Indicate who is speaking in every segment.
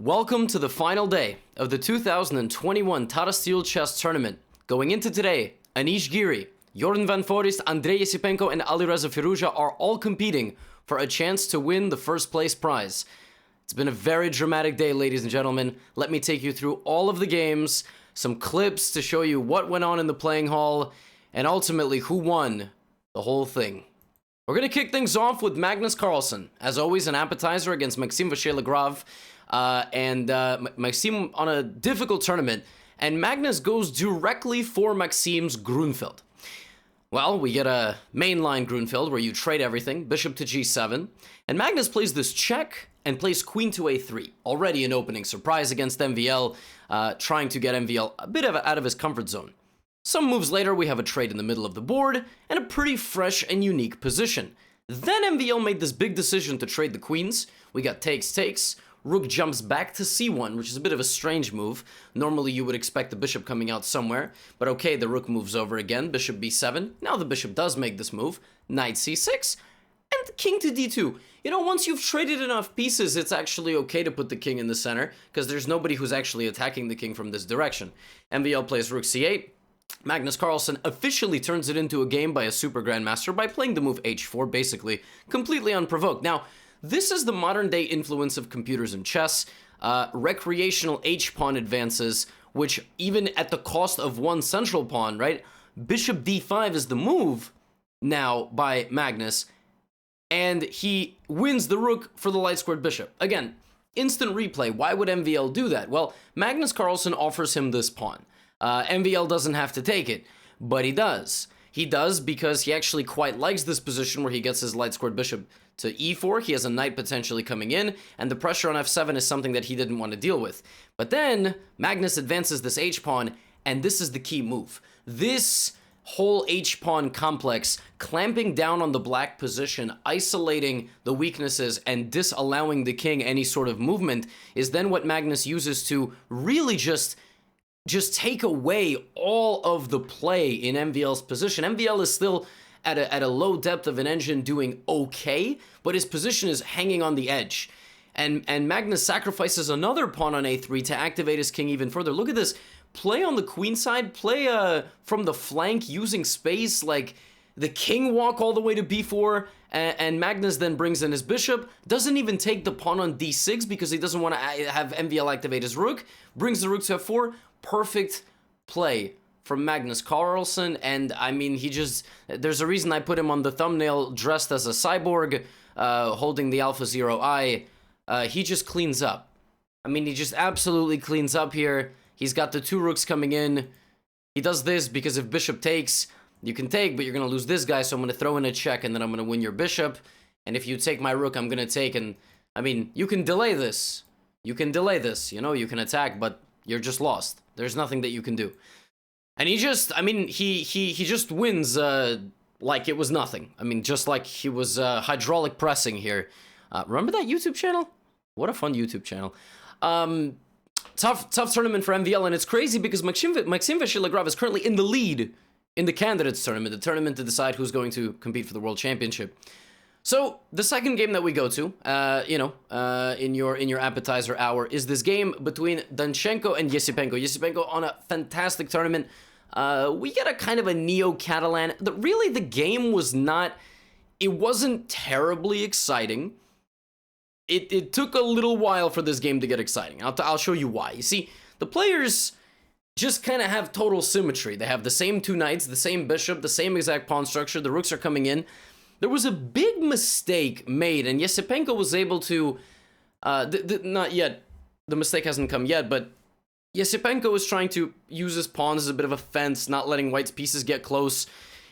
Speaker 1: Welcome to the final day of the 2021 Tata Steel Chess Tournament. Going into today, Anish Giri, JORDEN van FOREEST, Andrei ESIPENKO, and Alireza Firouzja are all competing for a chance to win the first place prize. It's been a very dramatic day, ladies and gentlemen. Let me take you through all of the games, some clips to show you what went on in the playing hall, and ultimately who won the whole thing. We're going to kick things off with Magnus Carlsen. As always, an appetizer against Maxime Vachier-Lagrave. Maxime on a difficult tournament, and Magnus goes directly for Maxime's Grunfeld. Well, we get a mainline Grunfeld where you trade everything, bishop to g7, and Magnus plays this check and plays queen to a3. Already an opening surprise against MVL, trying to get MVL a bit out of his comfort zone. Some moves later, we have a trade in the middle of the board, and a pretty fresh and unique position. Then MVL made this big decision to trade the queens. We got takes, rook jumps back to c1, which is a bit of a strange move. Normally you would expect the bishop coming out somewhere, but okay, the rook moves over again, bishop b7. Now the bishop does make this move, knight c6, and king to d2. You know, once you've traded enough pieces, it's actually okay to put the king in the center, because there's nobody who's actually attacking the king from this direction. MVL plays rook c8. Magnus Carlsen officially turns it into a game by a super grandmaster by playing the move h4, basically, completely unprovoked. Now, this is the modern-day influence of computers in chess, recreational h-pawn advances, which even at the cost of one central pawn, right? Bishop d5 is the move now by Magnus, and he wins the rook for the light-squared bishop. Again, instant replay. Why would MVL do that? Well, Magnus Carlsen offers him this pawn. MVL doesn't have to take it, but he does. He does because he actually quite likes this position where he gets his light-squared bishop to e4. He has a knight potentially coming in, and the pressure on f7 is something that he didn't want to deal with. But then Magnus advances this h-pawn, and this is the key move. This whole h-pawn complex, clamping down on the black position, isolating the weaknesses, and disallowing the king any sort of movement, is then what Magnus uses to really just take away all of the play in MVL's position. MVL is still at a low depth of an engine doing okay, but his position is hanging on the edge. And Magnus sacrifices another pawn on a3 to activate his king even further. Look at this. Play on the queen side, play from the flank using space, like the king walk all the way to b4, and Magnus then brings in his bishop, doesn't even take the pawn on d6 because he doesn't want to have MVL activate his rook, brings the rook to f4. Perfect play from Magnus Carlsen, and I mean, there's a reason I put him on the thumbnail dressed as a cyborg, holding the Alpha Zero Eye. He just cleans up. I mean, he just absolutely cleans up here. He's got the two rooks coming in. He does this because if bishop takes, you can take, but you're going to lose this guy, so I'm going to throw in a check, and then I'm going to win your bishop. And if you take my rook, I'm going to take, and I mean, you can delay this. You can delay this, you know, you can attack, but you're just lost. There's nothing that you can do. And he just wins like it was nothing. I mean, just like he was hydraulic pressing here. Remember that YouTube channel? What a fun YouTube channel. Tough tournament for MVL, and it's crazy because Maxime Vachier-Lagrave is currently in the lead in the candidates tournament, the tournament to decide who's going to compete for the world championship. So the second game that we go to, in your appetizer hour, is this game between Danchenko and ESIPENKO. ESIPENKO on a fantastic tournament. We get a kind of a neo-Catalan. Really, the game wasn't terribly exciting. It took a little while for this game to get exciting. I'll show you why. You see, the players just kind of have total symmetry. They have the same two knights, the same bishop, the same exact pawn structure. The rooks are coming in. There was a big mistake made, and ESIPENKO was able to, not yet, the mistake hasn't come yet, but ESIPENKO is trying to use his pawns as a bit of a fence, not letting white's pieces get close,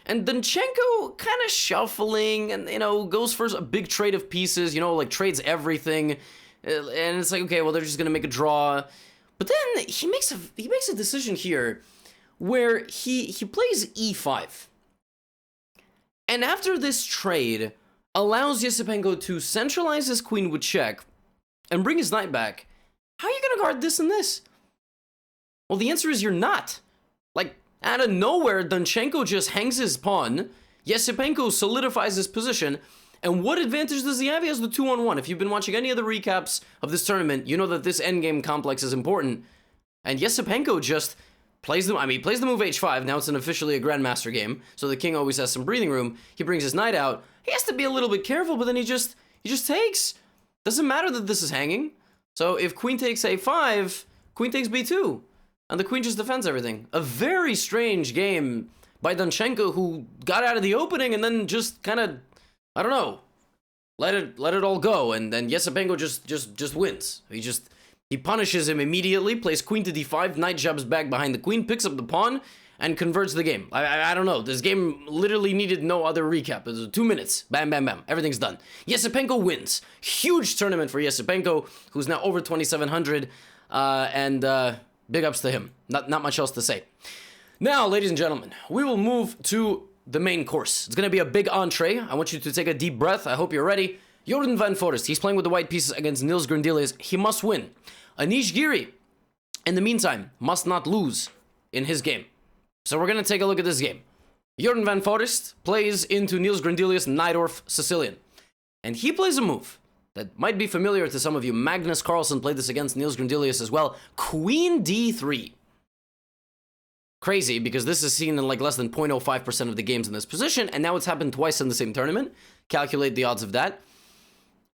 Speaker 1: and Danchenko kind of shuffling, and, you know, goes for a big trade of pieces, you know, like trades everything, and it's like, okay, well, they're just gonna make a draw, but then he makes a decision here where he plays e5. And after this trade, allows ESIPENKO to centralize his queen with check and bring his knight back. How are you going to guard this and this? Well, the answer is you're not. Like, out of nowhere, Danchenko just hangs his pawn. ESIPENKO solidifies his position. And what advantage does he have? He has the 2-on-1. If you've been watching any of the recaps of this tournament, you know that this endgame complex is important. And ESIPENKO just plays the, he plays the move h5. Now it's officially a Grandmaster game, so the king always has some breathing room. He brings his knight out. He has to be a little bit careful, but then he just takes. Doesn't matter that this is hanging. So if queen takes a5, queen takes b2. And the queen just defends everything. A very strange game by Danchenko, who got out of the opening and then just kind of, I don't know, let it all go. And then ESIPENKO just wins. He punishes him immediately, plays queen to d5, knight jabs back behind the queen, picks up the pawn, and converts the game. I don't know. This game literally needed no other recap. It was 2 minutes. Bam, bam, bam. Everything's done. ESIPENKO wins. Huge tournament for ESIPENKO, who's now over 2,700. Big ups to him. Not much else to say. Now, ladies and gentlemen, we will move to the main course. It's going to be a big entree. I want you to take a deep breath. I hope you're ready. Jordan van Foreest, he's playing with the white pieces against Niels Grandelius. He must win. Anish Giri, in the meantime, must not lose in his game. So we're going to take a look at this game. Jordan van Foreest plays into Niels Grandelius Najdorf Sicilian. And he plays a move that might be familiar to some of you. Magnus Carlsen played this against Niels Grandelius as well. Queen d3. Crazy, because this is seen in like less than 0.05% of the games in this position, and now it's happened twice in the same tournament. Calculate the odds of that.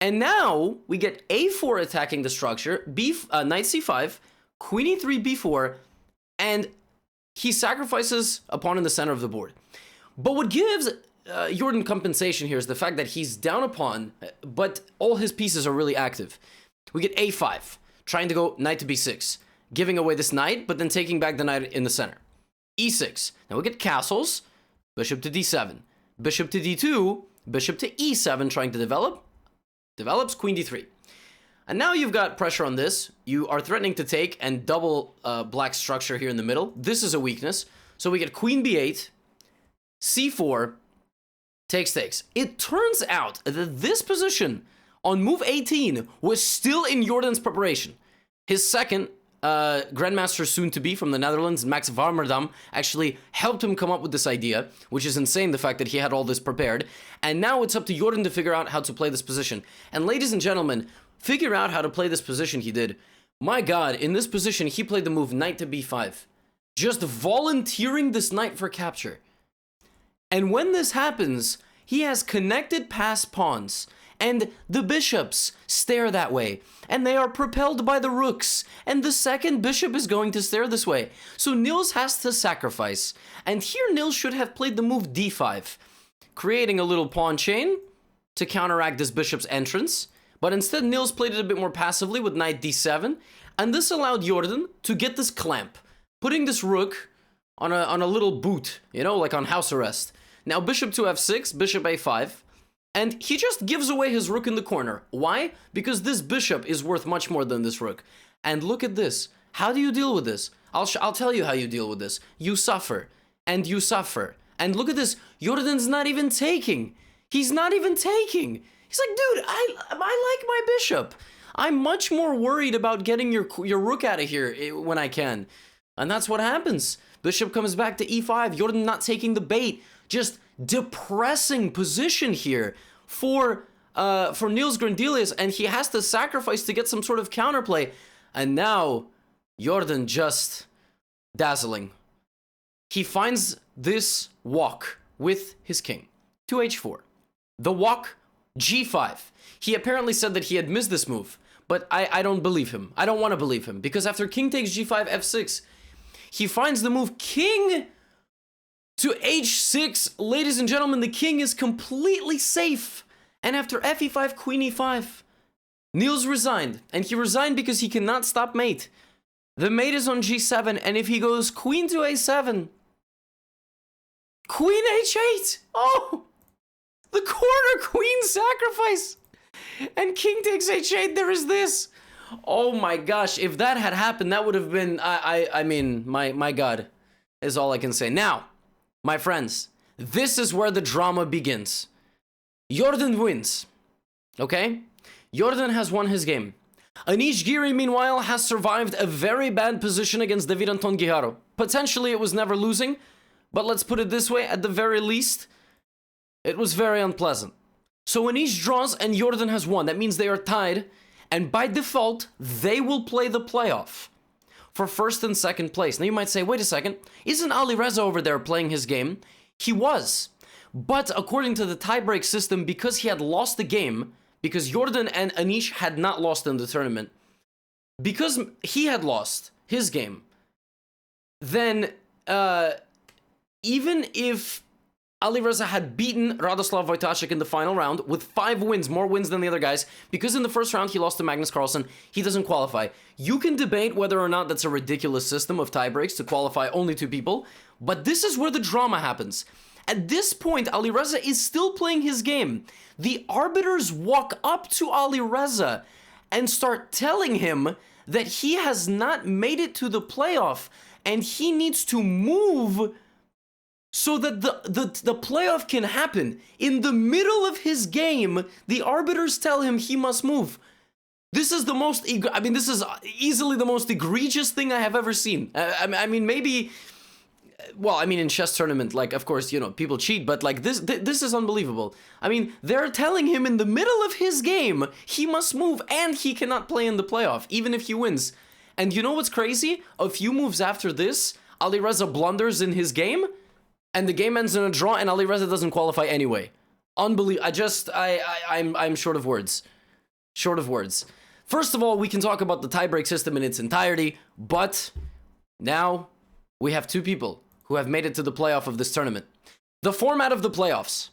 Speaker 1: And now we get a4 attacking the structure, knight c5, queen e3, b4, and he sacrifices a pawn in the center of the board. But what gives Jordan compensation here is the fact that he's down a pawn, but all his pieces are really active. We get a5, trying to go knight to b6, giving away this knight, but then taking back the knight in the center. e6. Now we get castles, bishop to d7, bishop to d2, bishop to e7, trying to develop. Develops queen d3. And now you've got pressure on this. You are threatening to take and double black structure here in the middle. This is a weakness. So we get queen b8, c4, takes. It turns out that this position on move 18 was still in Jordan's preparation. His second Grandmaster soon-to-be from the Netherlands, Maxime Vachier-Lagrave, actually helped him come up with this idea, which is insane, the fact that he had all this prepared. And now it's up to Jordan to figure out how to play this position. And ladies and gentlemen, figure out how to play this position he did. My God, in this position, he played the move knight to b5. Just volunteering this knight for capture. And when this happens, he has connected passed pawns. And the bishops stare that way, and they are propelled by the rooks, and the second bishop is going to stare this way. So Niels has to sacrifice, and here Niels should have played the move d5, creating a little pawn chain to counteract this bishop's entrance, but instead Niels played it a bit more passively with knight d7, and this allowed Jordan to get this clamp, putting this rook on a little boot, you know, like on house arrest. Now bishop to f6, bishop a5, and he just gives away his rook in the corner. Why? Because this bishop is worth much more than this rook. And look at this. How do you deal with this? I'll tell you how you deal with this. You suffer. And you suffer. And look at this. Jordan's not even taking. He's not even taking. He's like, dude, I like my bishop. I'm much more worried about getting your rook out of here when I can. And that's what happens. Bishop comes back to e5. Jordan not taking the bait. Just depressing position here for Niels Grandelius, and he has to sacrifice to get some sort of counterplay. And now Jordan just dazzling. He finds this walk with his king to h4. The walk g5. He apparently said that he had missed this move, but I don't believe him. I don't want to believe him, because after king takes g5 f6, he finds the move king to h6. Ladies and gentlemen, the king is completely safe. And after fe5, queen e5, Niels resigned. And he resigned because he cannot stop mate. The mate is on g7, and if he goes queen to a7, queen h8, oh, the corner queen sacrifice, and king takes h8, there is this. Oh my gosh, if that had happened, that would have been, I mean, my God, is all I can say. Now, my friends, this is where the drama begins. Jordan wins, okay? Jordan has won his game. Anish Giri, meanwhile, has survived a very bad position against David Anton Guijarro. Potentially, it was never losing, but let's put it this way, at the very least, it was very unpleasant. So Anish draws and Jordan has won. That means they are tied. And by default, they will play the playoff for first and second place. Now you might say, wait a second, isn't Alireza over there playing his game? He was. But according to the tiebreak system, because he had lost the game, because Jordan and Anish had not lost in the tournament, because he had lost his game, then even if Alireza had beaten Radoslav Wojtaszek in the final round with 5 wins, more wins than the other guys, because in the first round he lost to Magnus Carlsen, he doesn't qualify. You can debate whether or not that's a ridiculous system of tiebreaks to qualify only 2 people, but this is where the drama happens. At this point, Alireza is still playing his game. The arbiters walk up to Alireza and start telling him that he has not made it to the playoff and he needs to move so that the playoff can happen. In the middle of his game, the arbiters tell him he must move. This is the most, this is easily the most egregious thing I have ever seen. I mean, maybe, well, I mean, in chess tournament, like, of course, you know, people cheat, but like this is unbelievable. I mean, they're telling him in the middle of his game, he must move and he cannot play in the playoff, even if he wins. And you know what's crazy? A few moves after this, Alireza blunders in his game, and the game ends in a draw, and Alireza doesn't qualify anyway. Unbelievable. I'm short of words. Short of words. First of all, we can talk about the tiebreak system in its entirety, but now we have 2 people who have made it to the playoff of this tournament. The format of the playoffs.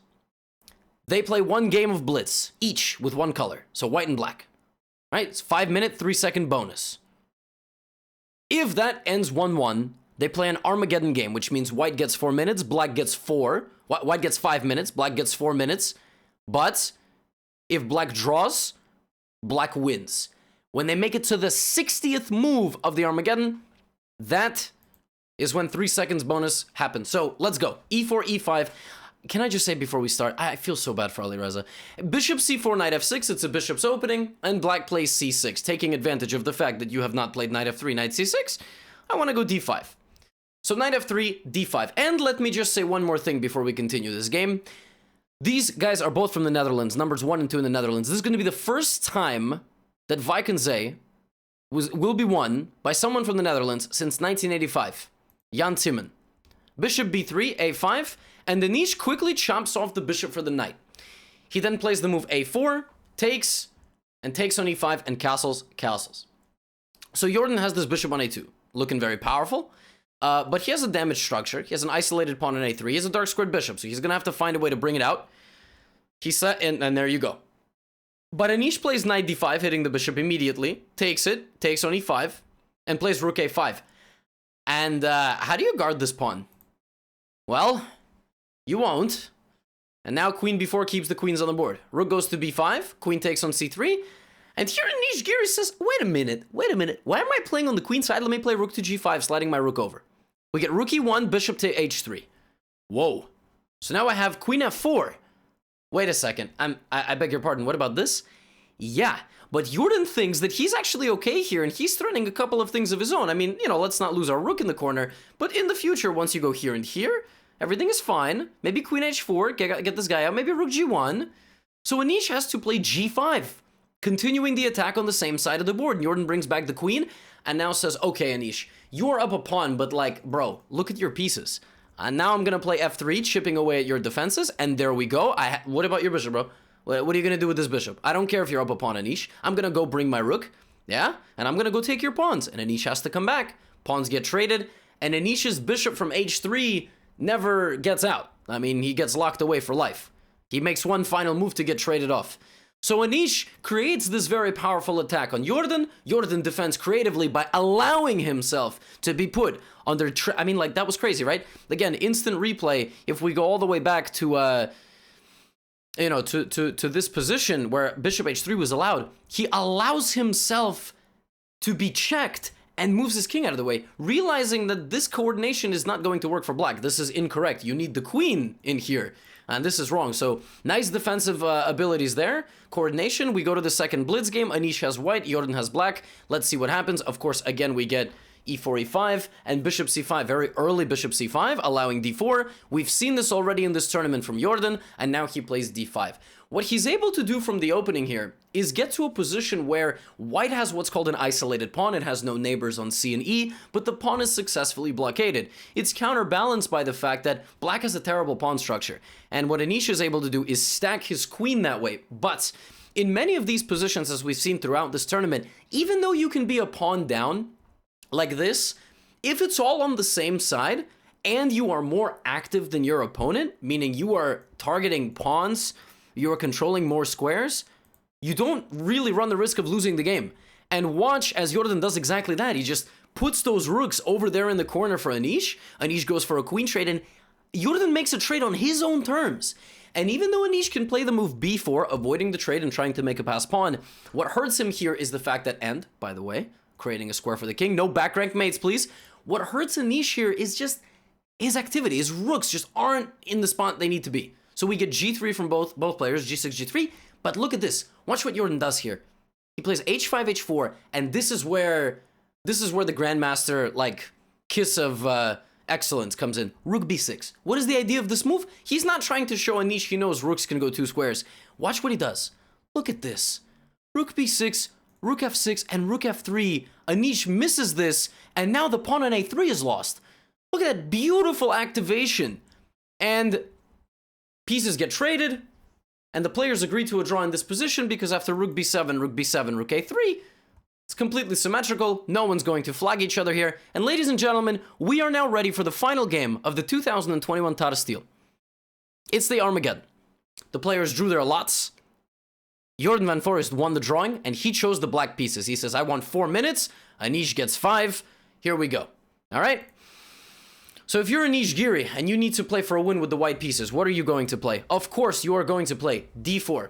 Speaker 1: They play 1 game of blitz, each with 1 color, so white and black. Right? It's 5-minute, 3-second bonus. If that ends 1-1, they play an Armageddon game, which means white gets 4 minutes, black gets 4. White gets 5 minutes, black gets 4 minutes. But if black draws, black wins. When they make it to the 60th move of the Armageddon, that is when 3 seconds bonus happens. So let's go. E4, E5. Can I just say before we start, I feel so bad for Alireza. Bishop C4, knight F6, it's a bishop's opening, and black plays C6, taking advantage of the fact that you have not played knight F3, knight C6. I want to go D5. So knight F3, D5. And let me just say one more thing before we continue this game. These guys are both from the Netherlands, numbers 1 and 2 in the Netherlands. This is going to be the first time that Vaikense will be won by someone from the Netherlands since 1985. Jan Timman. Bishop B3, A5, and Anish quickly chops off the bishop for the knight. He then plays the move A4, takes, and takes on E5, and castles. So Jordan has this bishop on A2, looking very powerful. But he has a damaged structure. He has an isolated pawn on A3. He has a dark squared bishop, so he's going to have to find a way to bring it out. He set, and there you go. But Anish plays knight D5, hitting the bishop immediately. Takes it, takes on E5, and plays rook A5. And how do you guard this pawn? Well, you won't. And now queen B4 keeps the queens on the board. Rook goes to B5, queen takes on C3. And here Anish Giri says, wait a minute. Why am I playing on the queen side? Let me play rook to G5, sliding my rook over. We get rook E1, bishop to H3. Whoa. So now I have queen F4. Wait a second. I beg your pardon. What about this? Yeah, but Jordan thinks that he's actually okay here, and he's threatening a couple of things of his own. I mean, you know, let's not lose our rook in the corner, but in the future, once you go here and here, everything is fine. Maybe queen H4, get this guy out. Maybe rook G1. So Anish has to play G5, continuing the attack on the same side of the board. Jordan brings back the queen, and now says, okay, Anish, you're up a pawn, but like, bro, look at your pieces. And now I'm going to play F3, chipping away at your defenses, and there we go. What about your bishop, bro? What are you going to do with this bishop? I don't care if you're up a pawn, Anish. I'm going to go bring my rook, yeah? And I'm going to go take your pawns, and Anish has to come back. Pawns get traded, and Anish's bishop from H3 never gets out. I mean, he gets locked away for life. He makes one final move to get traded off. So Anish creates this very powerful attack on Jordan. Jordan defends creatively by allowing himself to be put under... I mean, like, that was crazy, right? Again, instant replay. If we go all the way back to, you know, to this position where bishop H3 was allowed, he allows himself to be checked and moves his king out of the way, realizing that this coordination is not going to work for black. This is incorrect. You need the queen in here. And this is wrong. So nice defensive abilities there. Coordination. We go to the second blitz game. Anish has white. Jordan has black. Let's see what happens. Of course, again, we get, e4, e5, and bishop c5, very early bishop c5, allowing d4. We've seen this already in this tournament from Jordan, and now he plays d5. What he's able to do from the opening here is get to a position where white has what's called an isolated pawn. It has no neighbors on c and e, but the pawn is successfully blockaded. It's counterbalanced by the fact that black has a terrible pawn structure, and what Anish is able to do is stack his queen that way. But in many of these positions, as we've seen throughout this tournament, even though you can be a pawn down like this, if it's all on the same side and you are more active than your opponent, meaning you are targeting pawns, you are controlling more squares, you don't really run the risk of losing the game. And watch as Jordan does exactly that. He just puts those rooks over there in the corner for Anish. Anish goes for a queen trade, and Jordan makes a trade on his own terms. And even though Anish can play the move b4, avoiding the trade and trying to make a pass pawn, what hurts him here is the fact that, and, by the way, creating a square for the king, no back rank mates, please. What hurts Anish here is just his activity. His rooks just aren't in the spot they need to be. So we get g3 from both players, g6, g3, but look at this. Watch what Jordan does here. He plays h5, h4, and this is where the Grandmaster, like, kiss of excellence comes in. Rook b6. What is the idea of this move? He's not trying to show Anish he knows rooks can go 2 squares. Watch what he does. Look at this. Rook b6, rook f6, and rook f3. Anish misses this, and now the pawn on a3 is lost. Look at that beautiful activation. And pieces get traded, and the players agree to a draw in this position because after rook b7, rook b7, rook a3, it's completely symmetrical. No one's going to flag each other here. And ladies and gentlemen, we are now ready for the final game of the 2021 Tata Steel. It's the Armageddon. The players drew their lots. Jordan van Foreest won the drawing, and he chose the black pieces. He says, I want 4 minutes. Anish gets 5. Here we go. All right? So if you're Anish Giri and you need to play for a win with the white pieces, what are you going to play? Of course, you are going to play d4.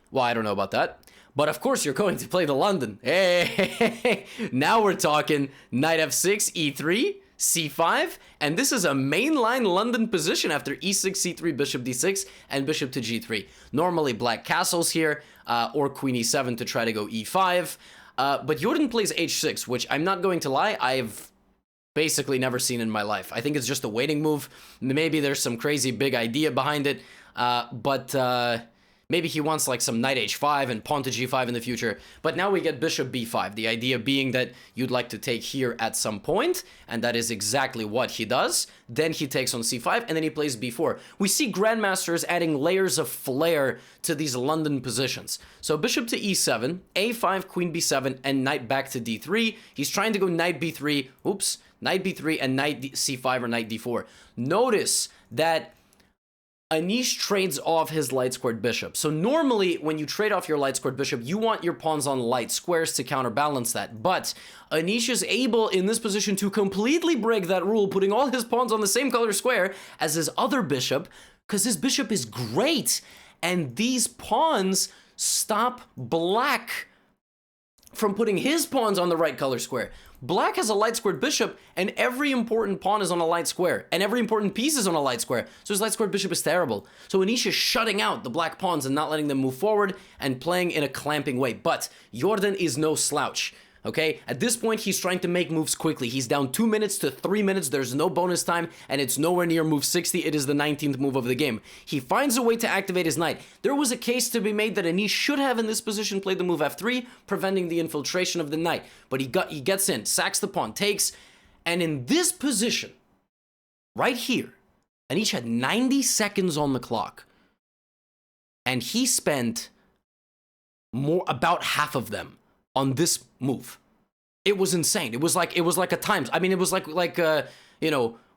Speaker 1: Well, I don't know about that. But of course, you're going to play the London. Hey, now we're talking knight f6, e3, c5, and this is a mainline London position after e6, c3, bishop d6, and bishop to g3. Normally black castles here, or queen e7 to try to go e5, but Jordan plays h6, which I'm not going to lie, I've basically never seen in my life. I think it's just a waiting move. Maybe there's some crazy big idea behind it, but maybe he wants like some knight h5 and pawn to g5 in the future. But now we get bishop b5. The idea being that you'd like to take here at some point, and that is exactly what he does. Then he takes on c5, and then he plays b4. We see Grandmasters adding layers of flair to these London positions. So bishop to e7, a5, queen b7, and knight back to d3. He's trying to go knight b3, oops, knight b3, and knight c5 or knight d4. Notice that Anish trades off his light-squared bishop. So normally, when you trade off your light-squared bishop, you want your pawns on light squares to counterbalance that. But Anish is able, in this position, to completely break that rule, putting all his pawns on the same color square as his other bishop, because his bishop is great. And these pawns stop black from putting his pawns on the right color square. Black has a light squared bishop, and every important pawn is on a light square, and every important piece is on a light square, so his light squared bishop is terrible. So Anish is shutting out the black pawns and not letting them move forward and playing in a clamping way. But Jordan is no slouch. Okay, at this point, he's trying to make moves quickly. He's down 2 minutes to 3 minutes. There's no bonus time, and it's nowhere near move 60. It is the 19th move of the game. He finds a way to activate his knight. There was a case to be made that Anish should have, in this position, played the move f3, preventing the infiltration of the knight. But he gets in, sacks the pawn, takes, and in this position, right here, Anish had 90 seconds on the clock, and he spent about half of them on this move. It was insane. It was like a times. I mean, it was like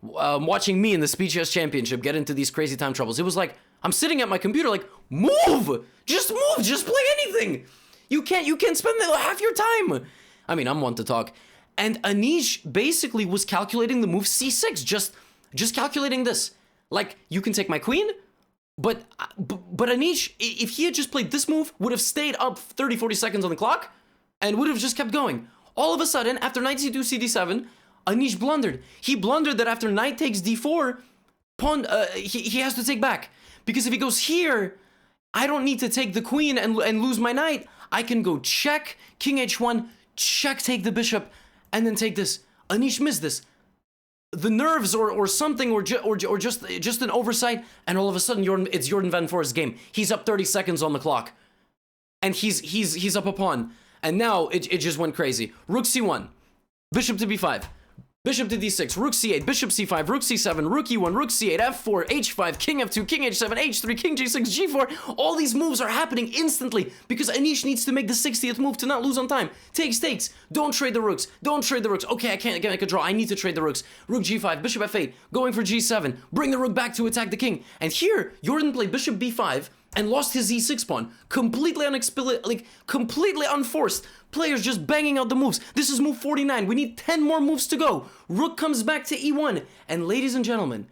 Speaker 1: watching me in the Speed Chess Championship get into these crazy time troubles. It was like I'm sitting at my computer, like move, just play anything. You can't spend half your time. I mean, I'm one to talk. And Anish basically was calculating the move c6, just calculating this. Like, you can take my queen. But Anish, if he had just played this move, would have stayed up 30-40 seconds on the clock and would have just kept going. All of a sudden, after knight c2, cd7, Anish blundered. He blundered that after knight takes d4, pawn, he has to take back. Because if he goes here, I don't need to take the queen and lose my knight. I can go check, king h1, check, take the bishop, and then take this. Anish missed this. The nerves or something or just an oversight, and all of a sudden it's Jordan van Foreest's game. He's up 30 seconds on the clock. And he's up a pawn. And now it just went crazy. Rook c1, bishop to b5, bishop to d6, rook c8, bishop c5, rook c7, rook e1, rook c8, f4, h5, king f2, king h7, h3, king g6, g4. All these moves are happening instantly because Anish needs to make the 60th move to not lose on time. Takes. Don't trade the rooks. Don't trade the rooks. Okay, I can't make a draw. I need to trade the rooks. Rook g5, bishop f8, going for g7. Bring the rook back to attack the king. And here, Jordan played bishop b5 and lost his e6 pawn. Completely completely unforced. Players just banging out the moves. This is move 49. We need 10 more moves to go. Rook comes back to e1. And ladies and gentlemen,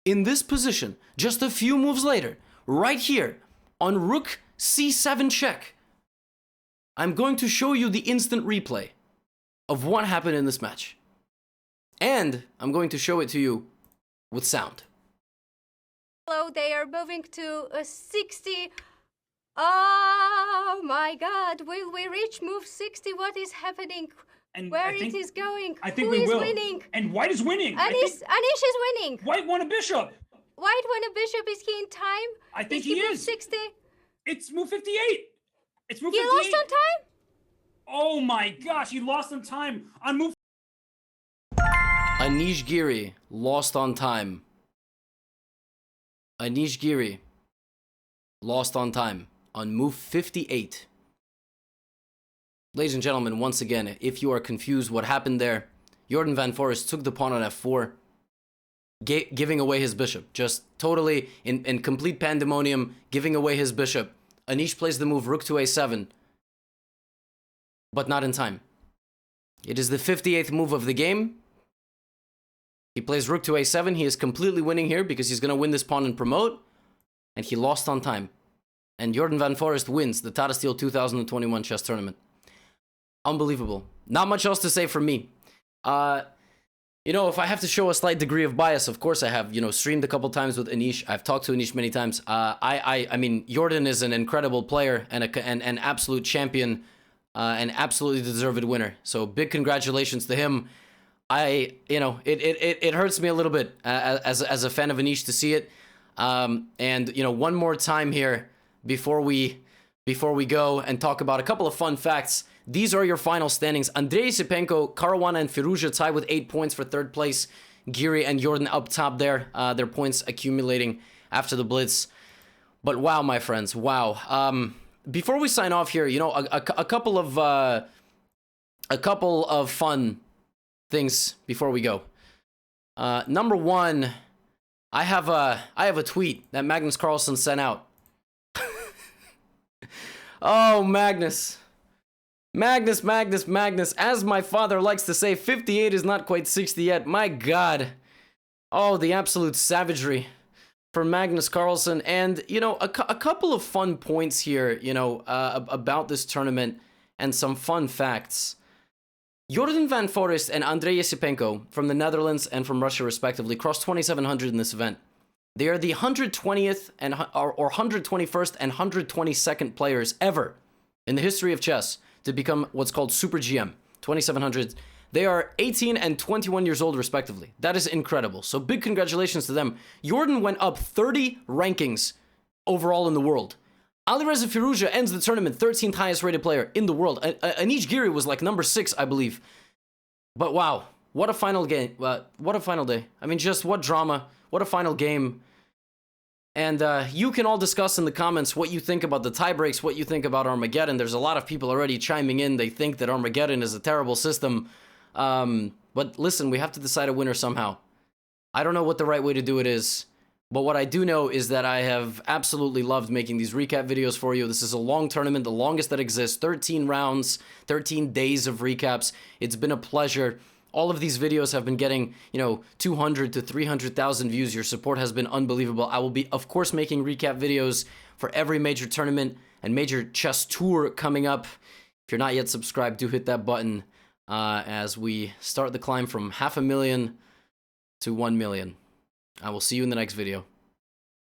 Speaker 1: in this position, just a few moves later, right here, on rook c7 check, I'm going to show you the instant replay of what happened in this match. And I'm going to show it to you with sound.
Speaker 2: Hello, they are moving to a 60. Oh my god, will we reach move 60? What is happening?
Speaker 3: And
Speaker 2: where it is going?
Speaker 3: I think
Speaker 2: Who
Speaker 3: we
Speaker 2: is
Speaker 3: will.
Speaker 2: winning?
Speaker 3: And white is winning.
Speaker 2: Anish is winning.
Speaker 3: White won a bishop.
Speaker 2: White won a bishop. Is he in time?
Speaker 3: I think
Speaker 2: he
Speaker 3: he
Speaker 2: moved
Speaker 3: is.
Speaker 2: 60.
Speaker 3: It's move 58. It's move
Speaker 2: He
Speaker 3: 58.
Speaker 2: lost on time?
Speaker 3: Oh my gosh, he lost on time on move.
Speaker 1: Anish Giri lost on time. Anish Giri lost on time on move 58. Ladies and gentlemen, once again, if you are confused what happened there, Jordan van Foreest took the pawn on f4, giving away his bishop. Just totally in complete pandemonium, giving away his bishop. Anish plays the move rook to a7, but not in time. It is the 58th move of the game. He plays rook to a7. He is completely winning here because he's going to win this pawn and promote. And he lost on time. And Jordan van Foreest wins the Tata Steel 2021 chess tournament. Unbelievable. Not much else to say from me. You know, if I have to show a slight degree of bias, of course I have, you know, streamed a couple times with Anish. I've talked to Anish many times. I mean, Jordan is an incredible player and an absolute champion, an absolutely deserved winner. So big congratulations to him. You know, it hurts me a little bit as a fan of Anish to see it. And, you know, one more time here before we go and talk about a couple of fun facts. These are your final standings. Andrei ESIPENKO, Caruana, and Firouzja tie with 8 points for third place. Giri and Jordan up top there. Their points accumulating after the blitz. But wow, my friends, wow. Before we sign off here, you know, a couple of fun things before we go. Number one, I have a tweet that Magnus Carlsen sent out. Oh, Magnus. As my father likes to say, 58 is not quite 60 yet. My God. Oh, the absolute savagery for Magnus Carlsen. And, you know, a couple of fun points here, you know, about this tournament and some fun facts. Jordan van Foreest and Andrei ESIPENKO from the Netherlands and from Russia, respectively, crossed 2,700 in this event. They are the 120th or 121st and 122nd players ever in the history of chess to become what's called Super GM, 2,700. They are 18 and 21 years old, respectively. That is incredible. So big congratulations to them. Jordan went up 30 rankings overall in the world. Alireza Firouzja ends the tournament 13th highest rated player in the world. Anish Giri was like number 6, I believe. But wow, what a final game. What a final day. I mean, just what drama. What a final game. And you can all discuss in the comments what you think about the tie breaks, what you think about Armageddon. There's a lot of people already chiming in. They think that Armageddon is a terrible system. But listen, we have to decide a winner somehow. I don't know what the right way to do it is. But what I do know is that I have absolutely loved making these recap videos for you. This is a long tournament, the longest that exists. 13 rounds, 13 days of recaps. It's been a pleasure. All of these videos have been getting, you know, 200 to 300,000 views. Your support has been unbelievable. I will be, of course, making recap videos for every major tournament and major chess tour coming up. If you're not yet subscribed, do hit that button as we start the climb from 500,000 to 1 million. I will see you in the next video.